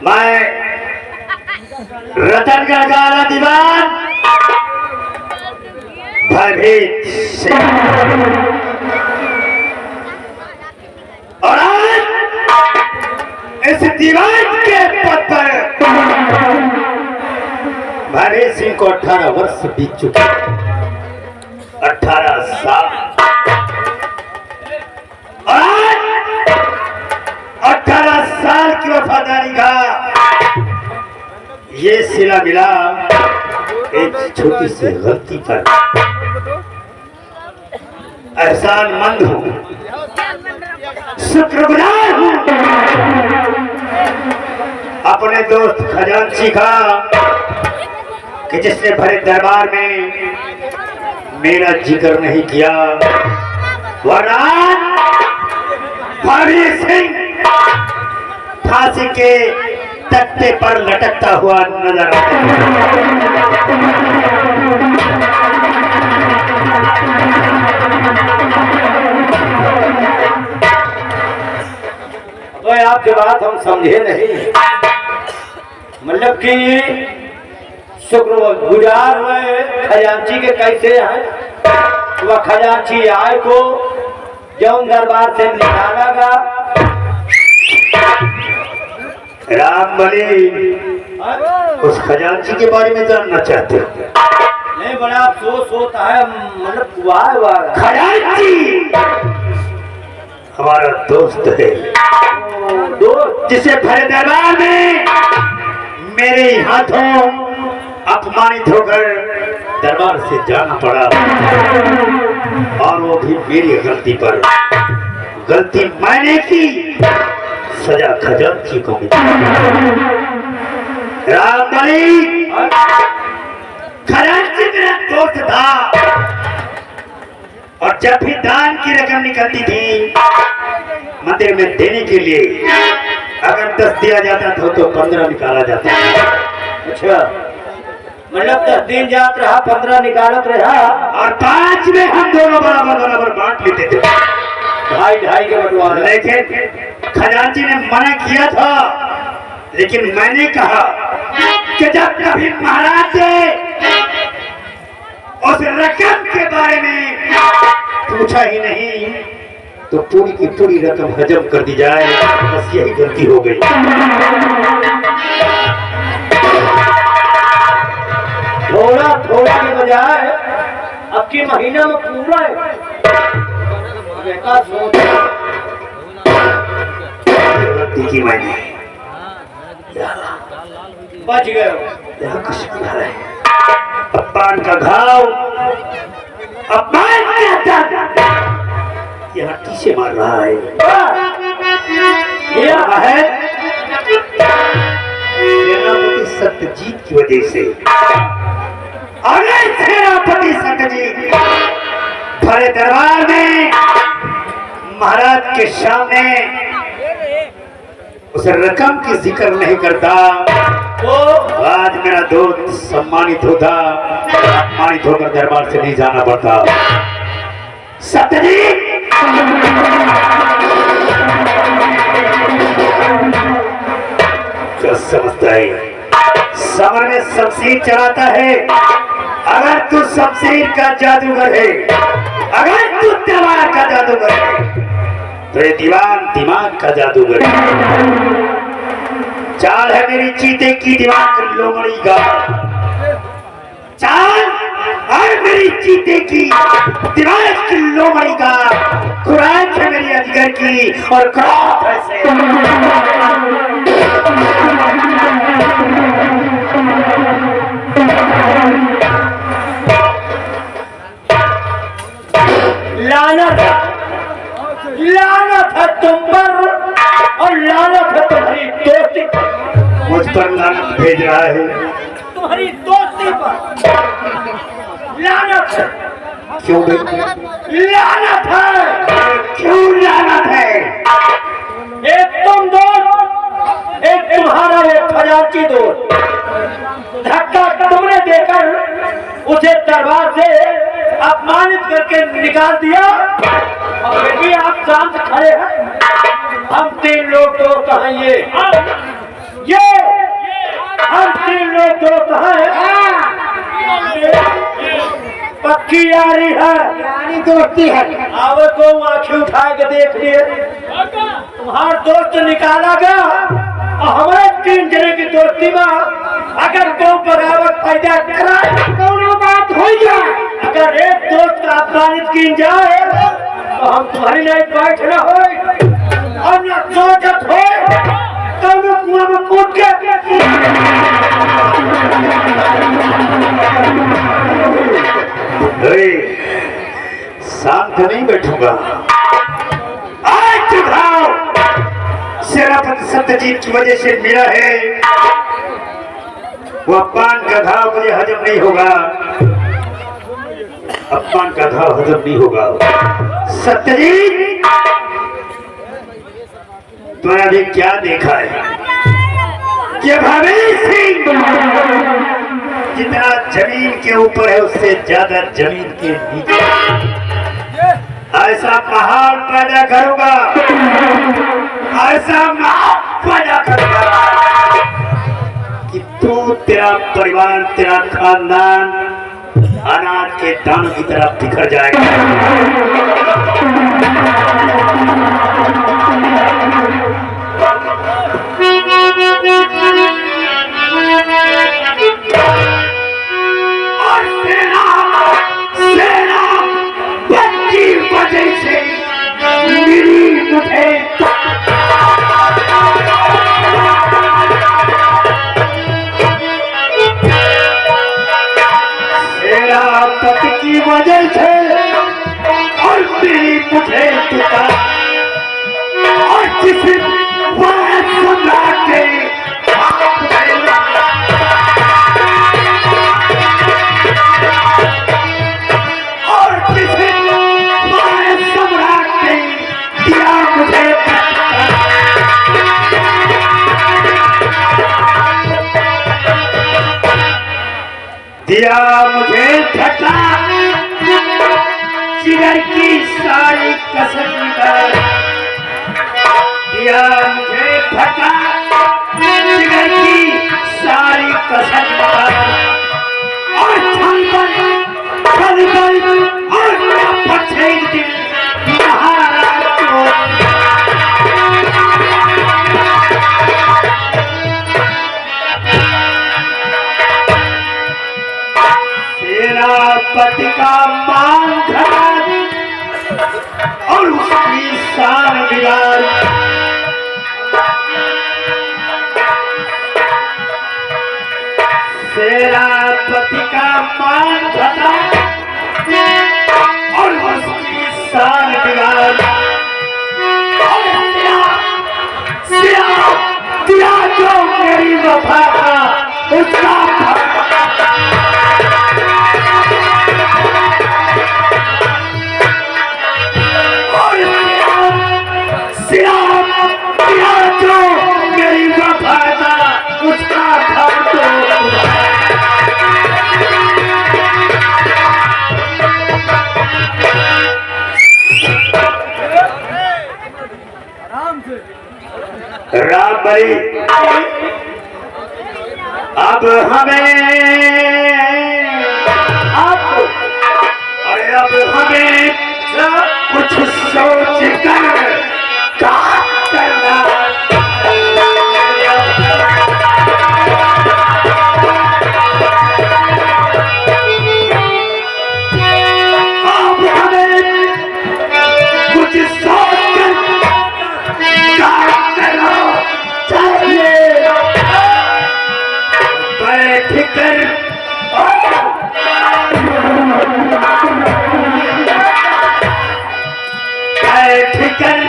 मैं रतनगढ़ का आला दीवान भयभीत सिंह और आज इस दीवान के पद पर भयभीत सिंह को 18 वर्ष बीत चुके, 18 साल। और आज 18 साल की वफादारी का ये सिला मिला एक छोटी सी गलती पर। एहसानमंद हूँ, शुक्रगुजार हूँ अपने दोस्त खजांची का कि जिसने भरे दरबार में मेरा जिक्र नहीं किया, वरना भयभीत सिंह फांसी के तख्ते पर लटकता हुआ नजर आता है। आपकी बात हम समझे नहीं, मतलब कि शुक्रगुजार हुए खजांची के कैसे हैं। वह खजांची आए को जौन दरबार से निकाला राम बली, उस खजांची के बारे में जानना चाहते हो? नहीं, बड़ा अफसोस होता है, मतलब वाह खजांची हमारा दोस्त है, दोस्त जिसे भरे दरबार में मेरे हाथों अपमानित होकर दरबार से जाना पड़ा, और वो भी मेरी गलती पर। गलती मैंने की, सजा खजांची को मिली। रामबली, खजांची मेरा दोस्त था, और जब भी दान की रकम निकलती थी मंदिर में देने के लिए, अगर 10 दिया जाता था तो 15 निकाला जाता था। अच्छा, मतलब 10 दिन जात रहा, 15 निकालत रहा, और 5 में हम दोनों बराबर बांट लेते थे, 2.5 के बंटवारा। लेकिन खजांची ने मना किया था, लेकिन मैंने कहा कि जब कभी महाराज से उस रकम के बारे में पूछा ही नहीं तो पूरी की पूरी रकम हजम कर दी जाए, बस यही गलती हो गई। थोड़ा के बजाय अब की महीना में पूरा है। गलती की मैंने, बच गए। अपमान का घाव, अपमान का दर्द यहाँ किसे मार रहा है? यह है सेनापति सत्यजीत की वजह से। अगर सेनापति सत्यजीत भरे दरबार में महाराज के सामने उस रकम की जिक्र नहीं करता तो आज मेरा दोस्त सम्मानित होता, अपमानित होकर दरबार से नहीं जाना पड़ता। सत्यजीत क्या समझता है? समर में शमशीर चलाता है। अगर तू शमशीर का जादूगर है, अगर तू तलवार का जादूगर है, तो ये दीवान दिमाग का जादूगर है। चाल है मेरी चीते की दिमाग लोमड़ी का, चाल और मेरी चीते की दिमाग की लोमड़ी का, खुराक है मेरी अजगर की और क्रोध है से। लानत है तुम पर और लानत है तुम्हारी दोस्ती पर। मुझ पर लानत भेज रहा है, तुम्हारी दोस्ती पर लानत है। क्यों लानत है? क्यों लानत है? एक तुम दोस्त, एक तुम्हारा एक खजांची दोस्त, धक्का तुमने देकर उसे दरबार से अपमानित करके निकाल दिया, और फिर भी आप शांत खड़े हैं। हम 3 लोग दोस्त हैं ये हम 3 लोग दोस्त हैं। पक्की यारी है, यारी दोस्ती है। अब को आंखें उठा के देख लिए तुम्हार दोस्त निकाला गया और हमारे 3 जने की दोस्ती में अगर को बगावत पैदा कराए दोनों बात हो जाए। अगर एक दोस्त का अपमानित की जाए तो हम तुम्हारी नहीं बैठ न हो और न सोचत हो तो कुआं में कूद के शांत नहीं बैठूंगा। आज घाव सेनापति सत्यजीत की वजह से मिला है, वो अपमान का घाव मुझे हजम नहीं होगा। अपमान का घाव हजम नहीं होगा। सत्यजीत, तूने अभी क्या देखा है कि भगत सिंह जितना जमीन के ऊपर है उससे ज्यादा जमीन के नीचे। ऐसा पहाड़ पैदा करूंगा, ऐसा माप पैदा करूंगा कि तू, तेरा परिवार, तेरा खानदान अनाज के दानों की तरफ बिखर जाएगा। और सेना बच्ची वजह से मिली मुझे। सेनापति की वजह से और मिली मुझे तुका और किसी सम्राट के और किसी सम्राट ने दिया मुझे झटका। जिगर की सारी कसर निकाल दिया मुझे झटका। जिगर की सारी कसर निकाल और छल और पछेड़ दिल महाराज को। सेनापति का मान घटा और उसकी शान बिगाड़। सेनापति का मान घटा और उसकी शान बिगाड़। दिया जो मेरी वफा का उसका जो मेरी वफा था उसका राम भाई, अब हमें कुछ सोच कर काम करना। अब हमें कुछ सोच कर काम करना चाहिए। बैठ कर बैठ कर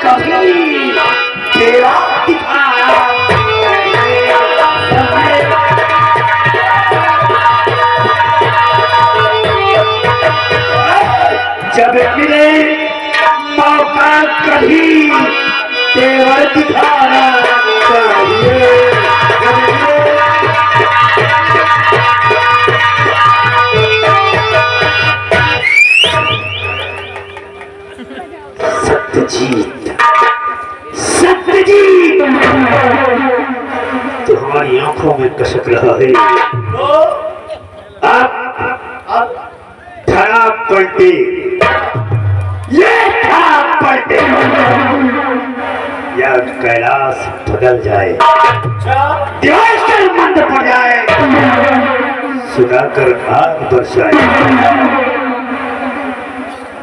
कभी तेरा दिखाना जब मिले मौका कभी तेवर दिखाना चाहिए। सत्यजीत सत्यजीत तुम्हारी आंखों में कसक रहा है। अब धरा पलटे ये धरा पलटे या कैलाश बदल जाए दिवाकर मंद पड़ जाए सुनाकर आग बरसाए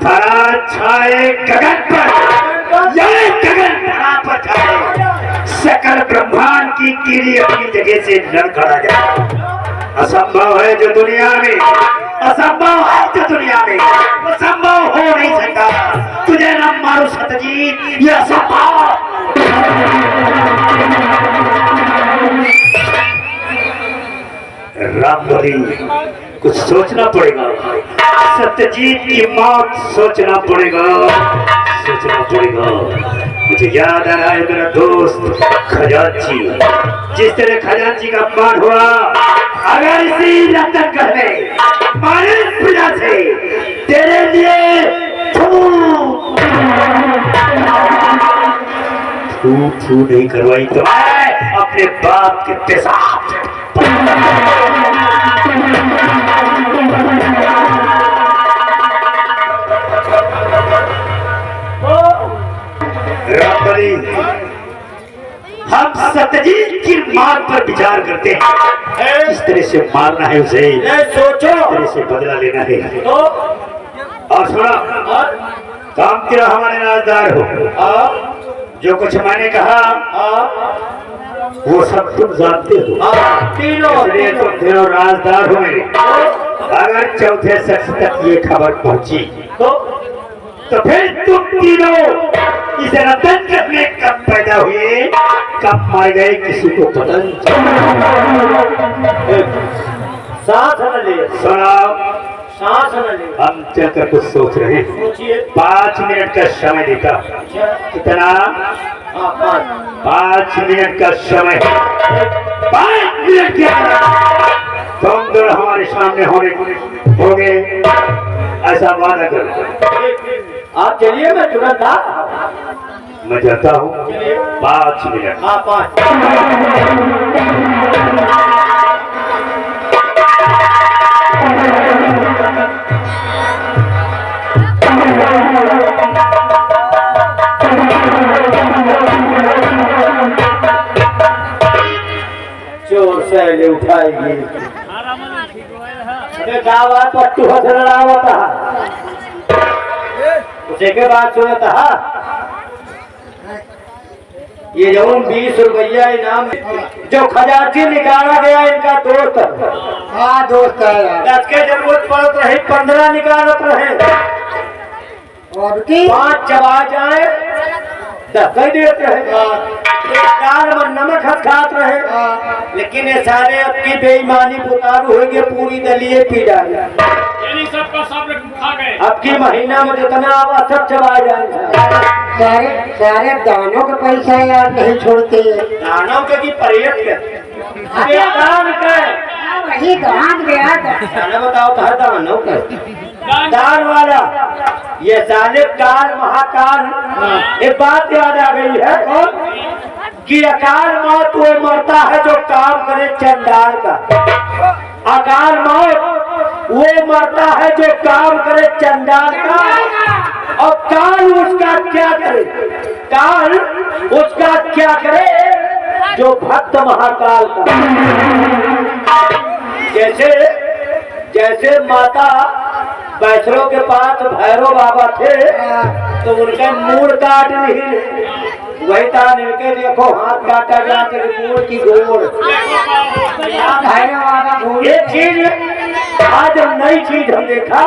धरा छाए गगन पर यह गगन धरा पर छाए सकल ब्रह्मांड की कीड़ी अपनी जगह से लड़खड़ा जाए। असंभव है जो दुनिया में असंभव है जो दुनिया में वो संभव हो नहीं सकता। तुझे न मारू सत्यजीत ये असंभव। राम बोली कुछ सोचना पड़ेगा सत्यजीत की मौत सोचना पड़ेगा सोचना पड़ेगा। मुझे याद आ रहा है मेरा दोस्त खजांची जिस तरह खजांची का अपमान हुआ अगर इसी रतन घर में मानस पूजा से तेरे लिए थू नहीं करवाई तो मैं अपने बाप के पेशाब रामबली हम सत्यजीत की मार पर विचार करते हैं किस तरह से मारना है उसे सोचो तरह से बदला लेना है। तो और सुना काम तेरा हमारे राजदार हो जो कुछ मैंने कहा वो सब तुम जानते हो इसलिए तुम तीनों राजदार हो मेरे। अगर चौथे शख्स तक ये खबर पहुंची तो फिर तुम तीनों इस रतन में कब पैदा हुए कब मार गए किसी को पता नहीं। सांस न ले सुनाओ सांस न ले हम चलकर कुछ सोच रहे हैं। 5 मिनट का समय देता कितना 5 मिनट का समय 5 मिनट के तुम दोनों हमारे सामने होंगे ऐसा वादा करो। आप चलिए मैं तुरंत मैं जाता हूँ 5 मिनट। हाँ 5 चोर सैले उठाएगी क्या बात पट्टू हंसना होता उसे के बाद सुनता ये जो 20 रुपया इनाम जो खजांची निकाला गया इनका दोस्त हाँ दोस्त है यार। 10 के जरूरत पड़त रही 15 निकालत रहे और की 5 चबा जाए 10 ही देते रहे। एक दाल में नमक हथ खात रहे लेकिन ये सारे अब की बेईमानी पुतारू होंगे पूरी दलिए पी डाले सबका सब खा गए। अब की महीना में जितना आवा सब चबा जाएंगे। सारे सारे दानों के पैसा यार नहीं छोड़ते। दानों के की परहेज के दान के वही दान गया खाना बताओ तो हर दानों के दान वाला ये साले काल महाकाल एक बात याद आ गई है कि अकाल मौत वो मरता है जो काम करे चंडाल का। अकाल मौत वो मरता है जो काम करे चंडाल का और काल उसका क्या करे काल उसका क्या करे जो भक्त महाकाल का। जैसे जैसे माता वैष्णो के पास भैरव बाबा थे तो उनका मूड काट नहीं वही था इनके देखो हाथ काटा गया मूड की गोड़। एक चीज आज नई चीज हम देखा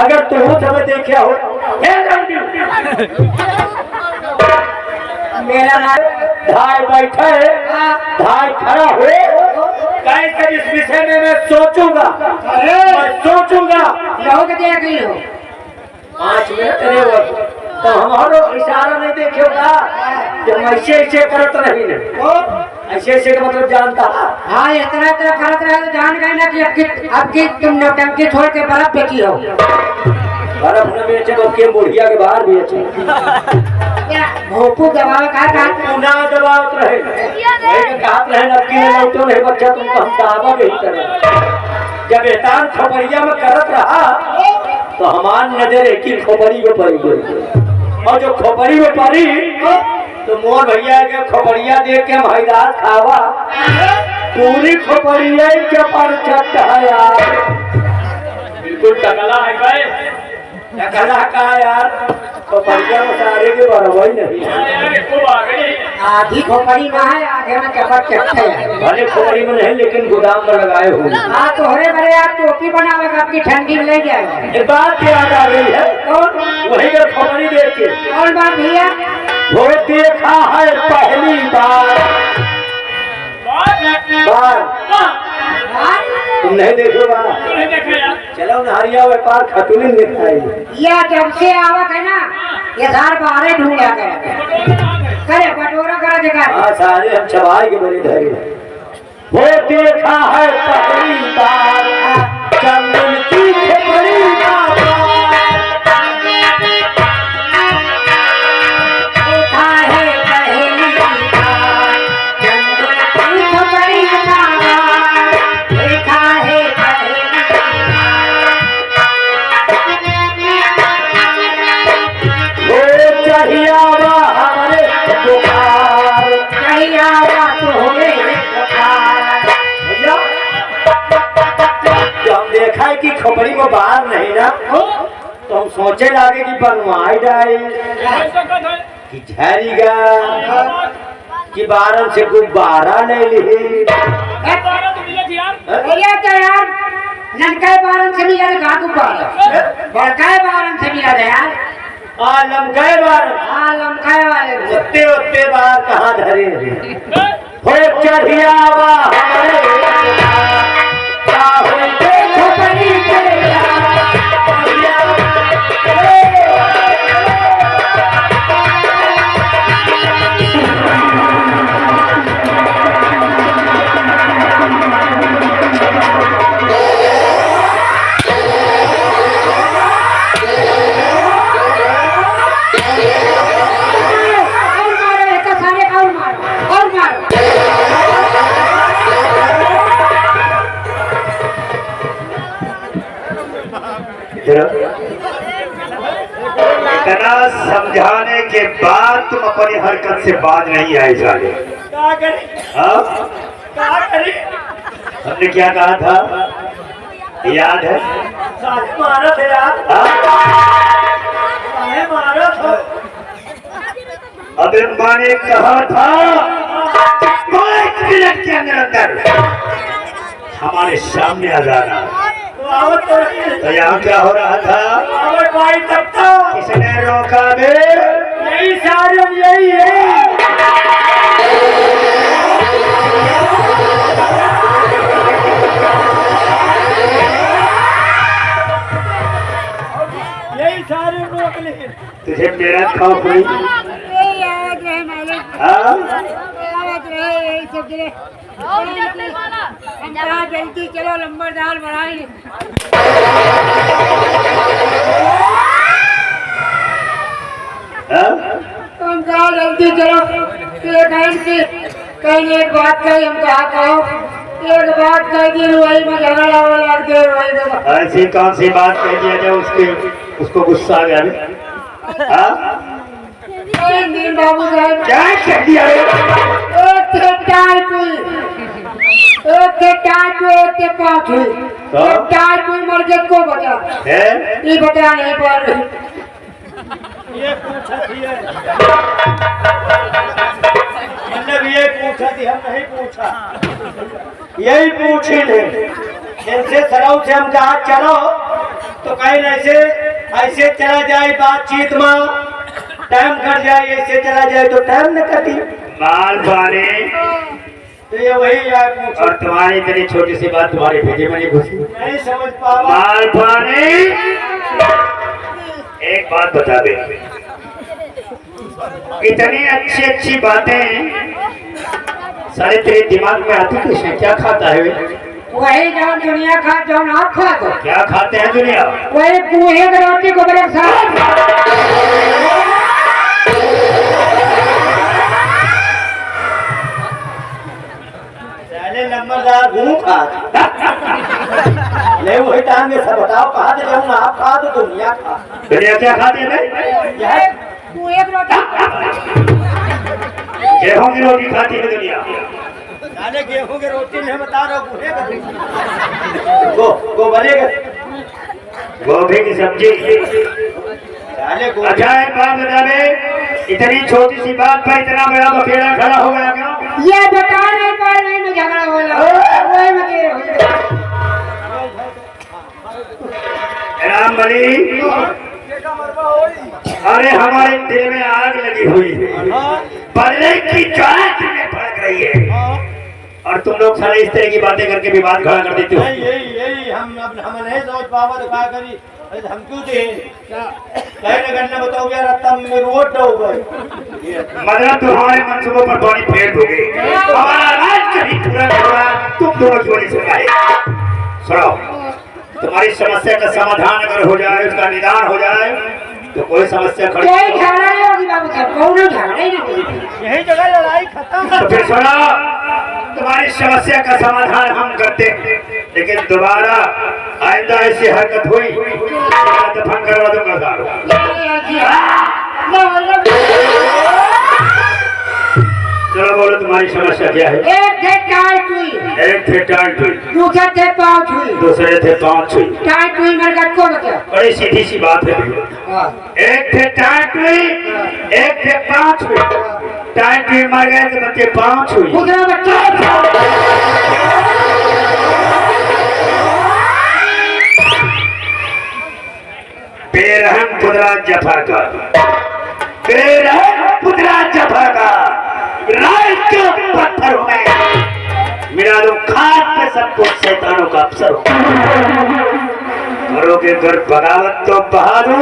अगर तुम समय देखे हो मेरा धाय बैठे धाय खड़ा हुए कैसे इस विषय में मैं सोचूंगा मैं सोचूंगा। बहुत देख ली हो 5 मिनट रहे वक्त तो हमारो इशारा नहीं देखिएगा जब ऐसे ऐसे करत रही ने ऐसे ऐसे का मतलब जानता। हाँ इतना इतना करत रहे तो जान गए ना कि अब तुम नौटंकी छोड़ के बर्फ बेची हो। बर्फ न बेचे तो के बुढ़िया के बाहर बेचे भोपू दबाव का पुना दबाव रहे कहा रहे नक्की में लौटो नहीं बच्चा तुमको हम दावा नहीं कर जब एहतान खोपड़िया में करत रहा तो हमार नजर एक ही खोपड़ी में पड़ी गई और जो खोपड़ी में पड़ी तो मोर भैया के खोपड़िया देख के हम हैदार खावा पूरी खोपड़िया के पर छट है यार बिल्कुल टकला है भाई। टकला का यार खोपड़िया में सारे के बराबर नहीं खूब आ गई। आधी खोपड़ी में है आधे में चपट चट्टे है। भले खोपड़ी में नहीं लेकिन गोदाम में लगाए हुए। हाँ तो हरे भरे आप टोपी बनावेगा आपकी ठंडी में ले जाएगा। एक बात याद आ गई है वही का खोपड़ी देख के और बात भैया वो देखा है पहली बार तुम नहीं देखोगा नहीं देखा यार। चलो नहरिया व्यापार खतुली दिखाई या जब से आवत है ना ये सार बाहर ढूंढा करे बटोरा करा देखा। हाँ सारे हम चबाई के बड़े धरे वो देखा है पहली बार चंदन की खोपड़ी देखा है पहली बार चंदन की खोपड़ी देखा है पहली वो चढ़ियावा हमारे बुखार चढ़ियावा तो होवे भैया जो हम देखा है कि खोपड़ी में बाहर नहीं ना तो हम सोचे लागे कि बनवाई डाई कि झरिगा कि बारन से गुब्बारा नहीं ली भैया तो यार ननकाई बारन से मिला था घाटू बारन बड़काई बारन से मिला था यार। लमकाए बार हाँ लमकाई वाले उतने उतने बार कहाँ धरे हो चढ़ियावा हमारे खोपड़ी इतना समझाने के बाद तुम अपनी हरकत से बाज नहीं आए जाने। हमने क्या कहा था याद है? मारा थे यार मारा था। अबे मैंने कहा था 5 मिनट के अंदर अंदर हमारे सामने आ जाना। तो यहाँ क्या हो रहा था? किसने रोका बे? यही सारे यही है। यही सारे रोक ले। तुझे मेरा खौफ हुई? जल्दी चलो लंबरदार बढ़ाई तुम जाओ जल्दी चलो। कहीं एक बात कही हम कहा कहो एक बात कह दी वही में झगड़ा हो लड़के वही ऐसी कौन सी बात कह दिया जाए उसको गुस्सा आ गया? बाबू साहब क्या कह दिया? एक थे टाइट हुई एक थे टाइट हुई एक थे पाँच हुई एक टाइट हुई मर गए को बचा ये बता नहीं पा रही। ये पूछा थी मतलब ये पूछा थी हम नहीं पूछा यही पूछी थे इनसे सराउ से हम कहा चलो तो कहीं ऐसे ऐसे चला जाए बातचीत में टाइम कट जाए, ऐसे चला जाए तो टाइम न कटी। माल पाने तो ये वही आप और तुम्हारी इतनी छोटी सी बात तुम्हारे भेजे में नहीं घुसी। नहीं समझ पावा। माल पाने एक बात बता दे, इतनी अच्छी अच्छी बातें सारे तेरे दिमाग में आती कैसे? क्या खाता है वे? वही जो दुनिया खा जो आप खा दो, क्या खाते हैं दुनिया? वही पूहे की रोटी गोबर के साथ। पहले नंबरदार घूम खा ले वही टाइम में सब बताओ कहाँ से जाऊँ? आप खा तो दुनिया खा। दुनिया क्या खाती है भाई? यह पूहे की रोटी। गेहूं की रोटी खाती है दुनिया। साले गेहूं की रोटी नहीं बता रहा हूँ, गो बनेगा गोभी की सब्जी। साले गो। अच्छा एक बात बता दे, इतनी छोटी सी बात पर इतना बड़ा बखेड़ा खड़ा हो गया क्या? ये बता नहीं पा रही में झगड़ा हो रहा वही में देर हो गई। राम बली, अरे हमारे दिल में आग लगी हुई है, बल्ले की ज्वाला में भड़क रही है और तुम लोग सारे इस तरह की बातें करके विवाद खड़ा कर देते हो। यही हम नहीं सोच पावा तो क्या करी? हम क्यों दे कहने करने बताओ यार, तब में रोड हो गए। मतलब तुम्हारे मनसूबों पर पानी फेर दोगे, हमारा राज कभी पूरा नहीं हुआ, तुम दोनों की वजह से आए। सुनो, तुम्हारी समस्या का समाधान अगर हो जाए, उसका निदान हो जाए तो कोई समस्या खड़ी कोई झगड़ा नहीं होगी बाबू साहब, कोई झगड़ा ही नहीं होगी। यही जगह लड़ाई खत्म। तो फिर सुनो, तुम्हारी समस्या का समाधान हम करते हैं, लेकिन दोबारा आइंदा ऐसी हरकत हुई तो दफन करवा दूंगा सारू। चलो बोलो तुम्हारी समस्या क्या है? एक थे टाइट हुई, एक थे टाइट हुई, दूसरे थे पाँच हुई, दूसरे थे पाँच हुई। टाइट हुई मरकर को बचा। बड़ी सीधी सी बात है भैया। एक थे टाइट हुई, एक थे पाँच हुई। टाइट हुई मर गए तो बच्चे पाँच हुई। दूसरा बच्चा बेरहम पुतला जफा का, बेरहम पुतला जफा का राज के पत्थर में मिला दो खाद पे सब कुछ शैतानों का अवसर हो। घरों के घर बगावत तो बहा दो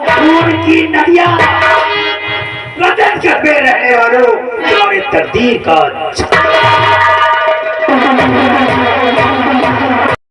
खून की नदियां, वतन के पे रहने वालों तुम्हारी तकदीर का